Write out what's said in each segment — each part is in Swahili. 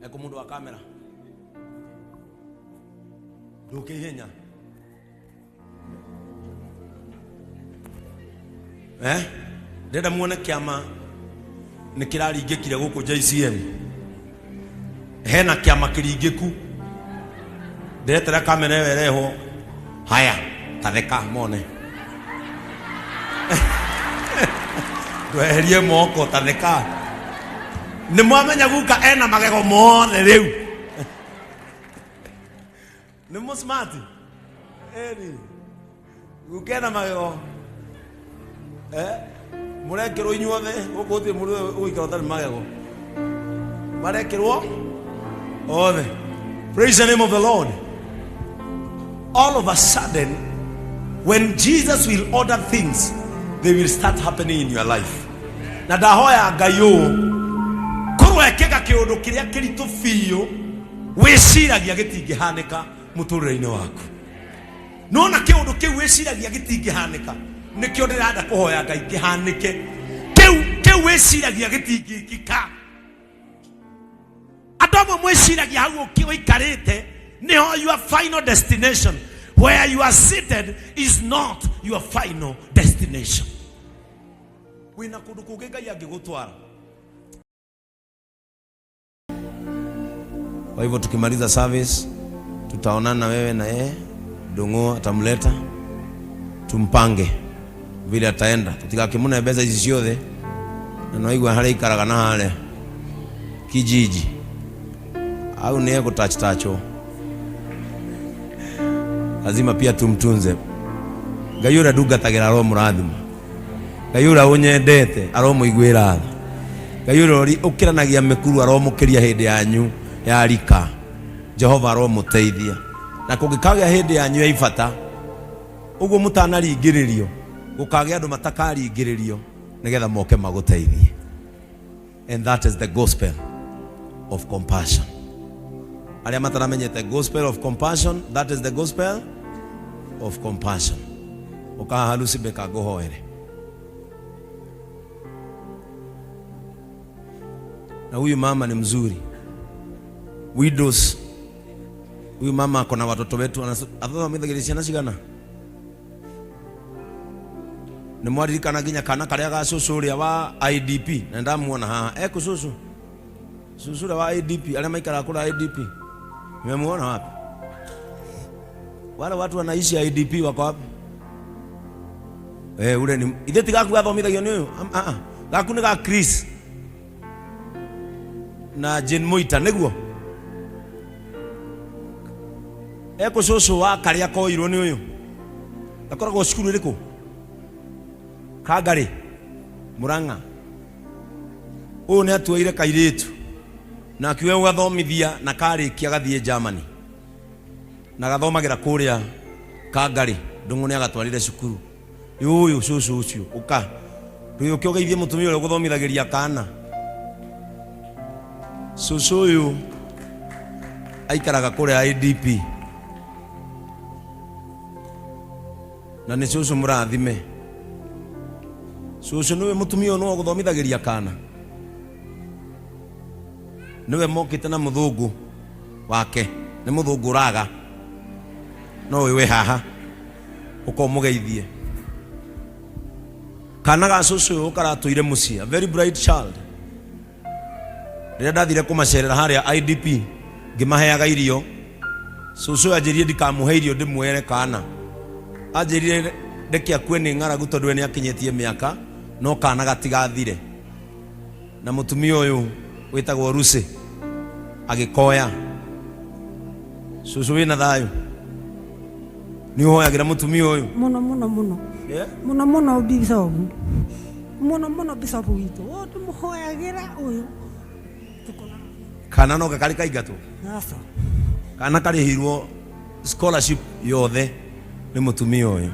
eko mundu wa kamera ndukihenya ndenda muone kiama nikiraringikire guku JCM hena kiama kiringiku ndiretera kamera ĩyo ĩreho haya tatheka mone ndweherie moko tatheka nĩ mwamenya guka ena magego mothe rĩu nĩ mũ smart guka ena magego murekirwo inyuothe guku gũtirĩ mũndũ ũgũikara ũtarĩ magego marekirwo othe. Praise the name of the Lord. All of a sudden, when Jesus will order things, they will start happening in your life. Na ndahoya Ngai ũũ kũrwekega kĩũndũ kĩrĩa kĩritũ biũ wĩciragia gĩtingĩhanĩka mũtũrĩre-inĩ waku. Nona kĩũndũ kĩu wĩciragia gĩtingĩhanĩka nĩkĩo ndĩrenda kũhoya Ngai kĩhanĩke. Kĩu wĩciragia gĩtingĩkika. Adomo mwĩciragia hau ũikarĩte niho your final destination. Where you are seated is not your final destination. Wina kundu kungi Ngai angĩgũtwara. Kwa hivyo tukimaliza service tutaonana wewe na yeye, Ndung'u atamleta tumpange vile ataenda. Tutigakimuna beza ici ciothe na noigwa harĩa ikaraga na harĩa kijiji au ni yego tacho. Lazima pia tumtunze. Ngai ũrĩa ndungatagira aromũrathima. Ngai ũrĩa ũnyendete aromũiguĩra tha. Ngai ũrĩa ũkiranagia mĩkuru aromũkĩria hĩndĩ yanyu ya rika. Jehova aromũteithia. Na kũngĩkagĩa hĩndĩ yanyu ya ibata ũguo mũtanaringĩrĩrio gũkagĩa andũ matakaringĩrĩrio nĩgetha moke magũteithie. And that is the gospel of compassion. Arĩa mataramenyete gospel of compassion, that is the gospel of compassion. Ukaha halusi beka gohoere. Na huyu mama ni mzuri. Widows. Huyu mama akona watoto wetu athatha mithagirisha na cigana. Nĩ mwaririkana nginya kana karĩa ga cucu ũrĩa wa IDP na ndamuona haha eko cucu ũrĩa wa IDP arĩa maikara kũra IDP nimemuona wapi? Wale watu wanaishi IDP wako wapi? Ule ni ithe tigaku athomithagio nĩ ũyũ gaku nĩ ga Chris na Jane Moita nĩguo eko cucu wa karĩa koirwo nĩ ũyũ akoragwo cukuru ĩrĩkũ? Kagari Murang'a. Ũyũ nĩ atuoire kairĩtu na akiuga ũgathomithia na karĩkia gathiĩ Germany na gathomagira kũrĩa Kagari. Ndung'u nĩ agatwarire cukuru. Ũyũ cucu ũcio ũka ndũyũke ũgeithie mũtumia ũrĩa ũgũthomithagĩria kana. Cucu ũyũ aikaraga kũrĩa IDP na nĩ cucu mũrathime. Cucu niwe mutumia no guthomithagĩria kana. Niwe mokite na muthungu wake. Ni muthungu raga. No wewe haha ukomugeithie. Kana ga cucu ukaratuire mucia. Very bright child. Rĩrĩa ndathire kũmacerera harĩa IDP ngimaheaga irio. Cucu anjĩrire ndikamuhe irio ndĩmuoere kana. Anjĩrire ndeke akue nĩ ng'aragu tondũ nĩ akinyĩtie mĩaka no kana gatigathire. Na mutumia ũyũ wĩtagwo Rusi agĩkoya. Cucu wĩna thayũ? Nĩ ũhoyagĩra mutumia ũyũ? Mũno Bishop. Mũno Bishop witũ. Ndĩmũhoyagĩra ũyũ. Kana no gakari kaingatwo? Aca. Kana karĩhirwo scholarship yothe nĩ mutumia ũyũ.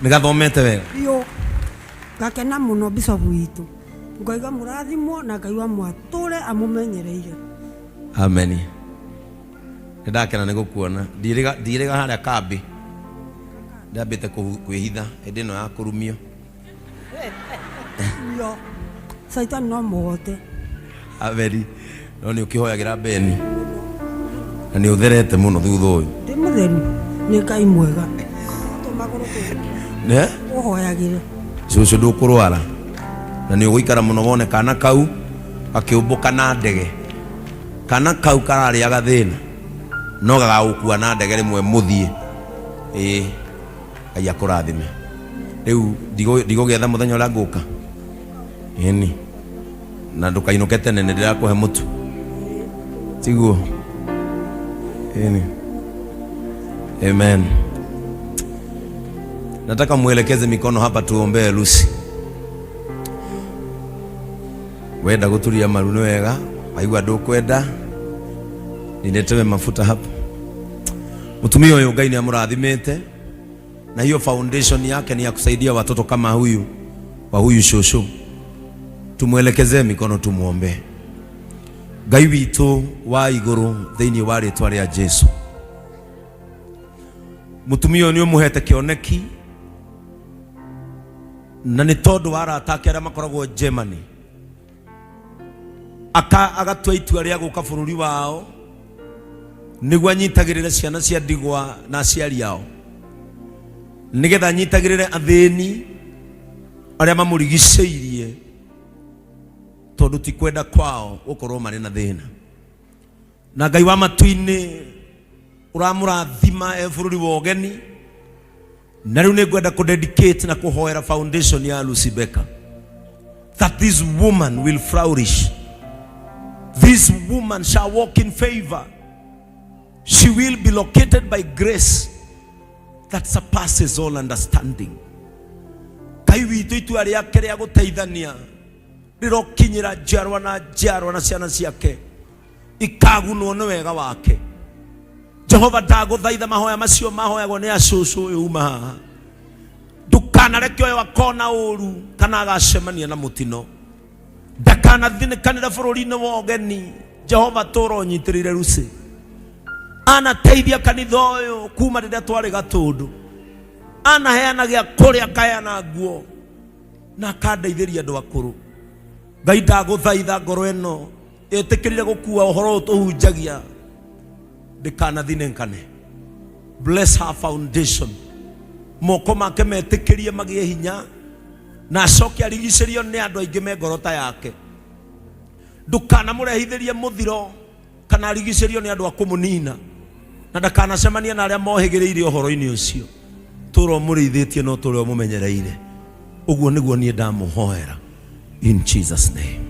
Nĩ gathomete wega? Yo. Gakena mũno Bishop witũ. Ngaiga mũrathimwo na Ngai wa mwatũre amũmenyereire. Amen. Ndakena nĩ gũkuona. Ndirĩga harĩa kambi. Ndambĩte kwĩhitha hĩndĩ ĩno ya kũrumio. Yo. Saitani no mũhote. Amen. no ni ukihoyagira Beni na ni utherete muno thutha uyu ndi mutheri ni Ngai mwega tumaguru ne uhoyagire cucu ndukurwara na ni uguikara muno wone kana kau akiumbuka na ndege kana kau karari agathina no gagukua na ndege rimwe muthie Ngai akurathime riu ndigũgetha muthenya ũrĩa ngũka ĩni na ndũkainũke tene nĩ ndĩrakũhe mũtu tiguo ĩni. Amen. Nataka muelekeze mikono hapa tuombee Lucy. Wenda guturia maru ni wega aigua ndukwenda niletewe mafuta hapa. Mutumia huyo Ngai ni amurathimite na hiyo foundation yake ni ya kusaidia watoto kama huyu wa huyu shosho. Tumuelekezee mikono tumuombe. Ngai witu wa iguru thiini wa ritwa ria Jesu. Mutumia ni umuhete kioneki na ni tondu wa arata ake aria makoragwo Germany agatua itua ria guka bururi wao niguo anyitagirire ciana cia ndigwa na aciari ao nigetha anyitagirire athini aria mamurigiceirie tondu ti kwenda kwao gukorwo mari na thina. Na Ngai wa matu-ini uramurathima bururi wa ugeni na riu ni ngwenda ku dedicate na kuhoera foundation ya Lucy Becker that this woman will flourish. This woman shall walk in favor. She will be located by grace that surpasses all understanding. Ngai witu itua riake ria guteithania rirokinyira njiarwa na ciana ciake ikagunwo ni wega wake. Jehova ndaguthaitha mahoya macio mahoyagwo ni acucu uyu uma haha ndukanareke uyu akona uru kana agacemania na mutino ndakanathinĩkanĩre bũrũri-inĩ wa ũgeni. Jehova tũra ũnyitĩrĩire Lucy anateithia kanitha ũyũ kuma rĩrĩa twarĩ gatũndũ anaheana gĩa kũrĩa akaheana nguo na akandeithĩria andũ akũrũ. Ngai ndagũthaitha ngoro ĩno ĩtĩkĩrire gũkua ũhoro ũtũhunjagia ndikanathinĩkane. Bless her foundation, moko make metĩkĩrie magĩe hinya na acoke arigicĩrio nĩ andũ aingĩ me ngoro ta yake. Ndukanamũrehithĩrie mũthiro kana arigicĩrio nĩ andũ a kũmũnina na ndakanacemania na arĩa mohĩgĩrĩire ũhoro-inĩ ũcio. Tũra ũmũrĩithĩtie no tũra ũmũmenyereire. Ũguo nĩguo niĩ ndamũhoera in Jesus name.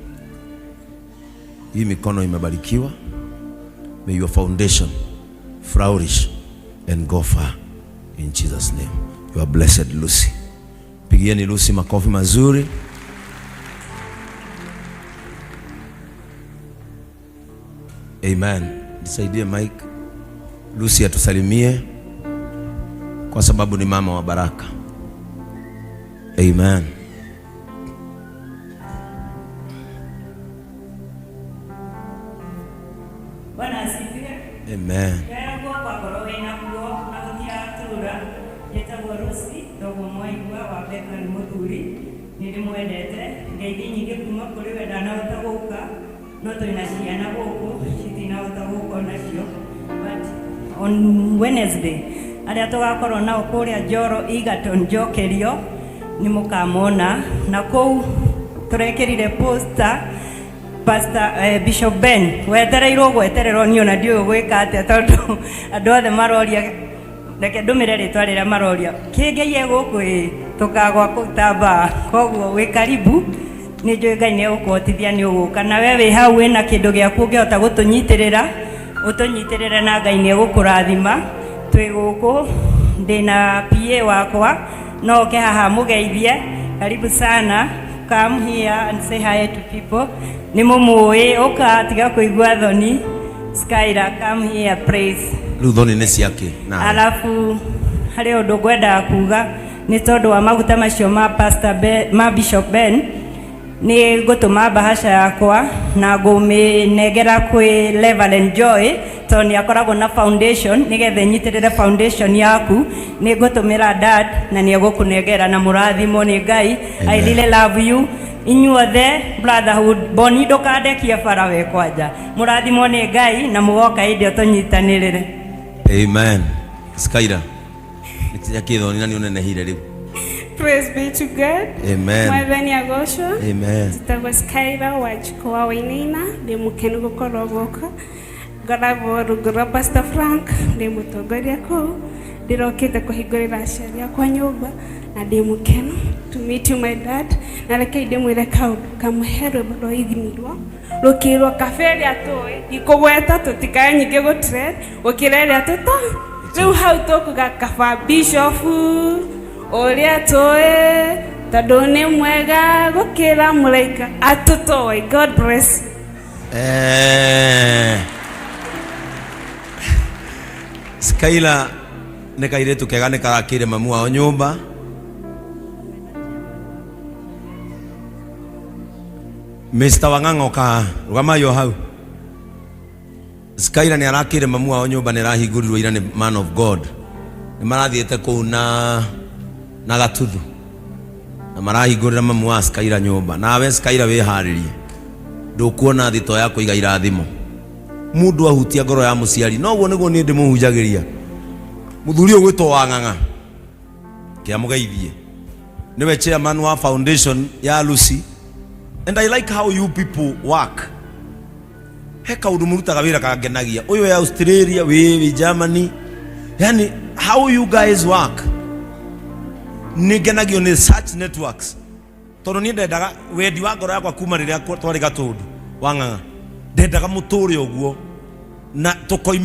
Hii mikono imebarikiwa. May your foundation flourish and go far in Jesus name. You are blessed Lucy. Pigieni Lucy makofi mazuri. Amen. Nisaidie Mike. Lucy atusalimie kwa sababu ni mama wa baraka. Amen. Bwana asifiwe. Amen. Nilimwendete ngeithi nyingi kuma kuri we ndanahota guka no twina ciana guku citinahota guka nacio. But on Wednesday aria tugakorwo nao kuria Njoro Egerton Njokerio ni mukamona na kou turekirire poster Pastor Bishop Ben wetereirwo gwetererwo ni ona ndio gwika atia tondu andu othe maroria reke ndumire ritwa riria maroria kingeie guku tukagwa kutamba koguo wi karibu ni njui Ngai ni ukwotithia ni uguka na we wi hau wina kindu giaku ngihota gutunyitirira utunyitirire na Ngai ni gukurathima twi guku ndina PA wakwa no ke haha mugeithie karibu sana. Come here and say hi to people. Ni mumui uka tiga kuigua thoni. Skyra, come here, praise. Ruthoni ni ciake na alafu hari undu ngwenda kuga ni tondu wa maguta macio ma Pastor Ben, ma Bishop Ben ni gutuma bahasha yakwa na nguminegera kwi Reverend Joy to ni akoragwo na foundation nigethe nyitirire foundation yaku ni ngutumira dad na ni egukunegera na murathimo ni Ngai. I really love you inyuothe brotherhood boni ndukandekie bara we kwanja murathimo ni Ngai na mugoka indi tunyitanirire. Amen. Skyra nikithoni nani unenehire riu. Praise be to God. Amen. Mwathani agocwo. Amen. Njĩtagwo Skyra Wanjikũ wa Wainaina, ndĩ mũkenu gũkorwo gũkũ. Ngoragwo rungu rwa Pastor Frank, ndĩ mũtongoria kũu. Ndĩrokĩte kũhingũrĩra aciari akwa nyũmba na ndĩ mũkenu to meet you my dad. Na reke ndĩmwĩre kaũndũ kamwe he rwĩmbo rwa ithinirwo rũkĩrwo kabe ĩrĩa tũĩ ikũgweta tũtikae nyingĩ gũtrend gũkĩra ĩrĩa tũto rĩu hau tũkuga kaba Bishop Oria toe tadone mwega gukira mulaika atutoe. God bless. Skyla ne kaire tukega ne karakire mamu wa nyumba Mr. Wangango ka rugama yo hau. Skyla ne arakire mamu wa nyumba ne rahigurirwo ira ne man of God ne marathiete kuna na gatuthu na marahingurira mamu wa Skyla nyumba nawe Skyla wiharirie ndukuona thito yako iga irathimo mundu ahutia ngoro ya muciari no guo niguo ni ndimuhunjagiria muthuri ugwitwo Wang'ang'a kia mugeithie niwe chairman wa foundation ya Lucy and I like how you people work. He kaundu murutaga wira kagenagia uyo ya Australia we Germany yani how you guys work nigenagio ni such networks tono ni ndendaga wendi wa ngoro yakwa kuma riria twari Gatundu Wang'ang'a ndendaga muturi uguo na tukoima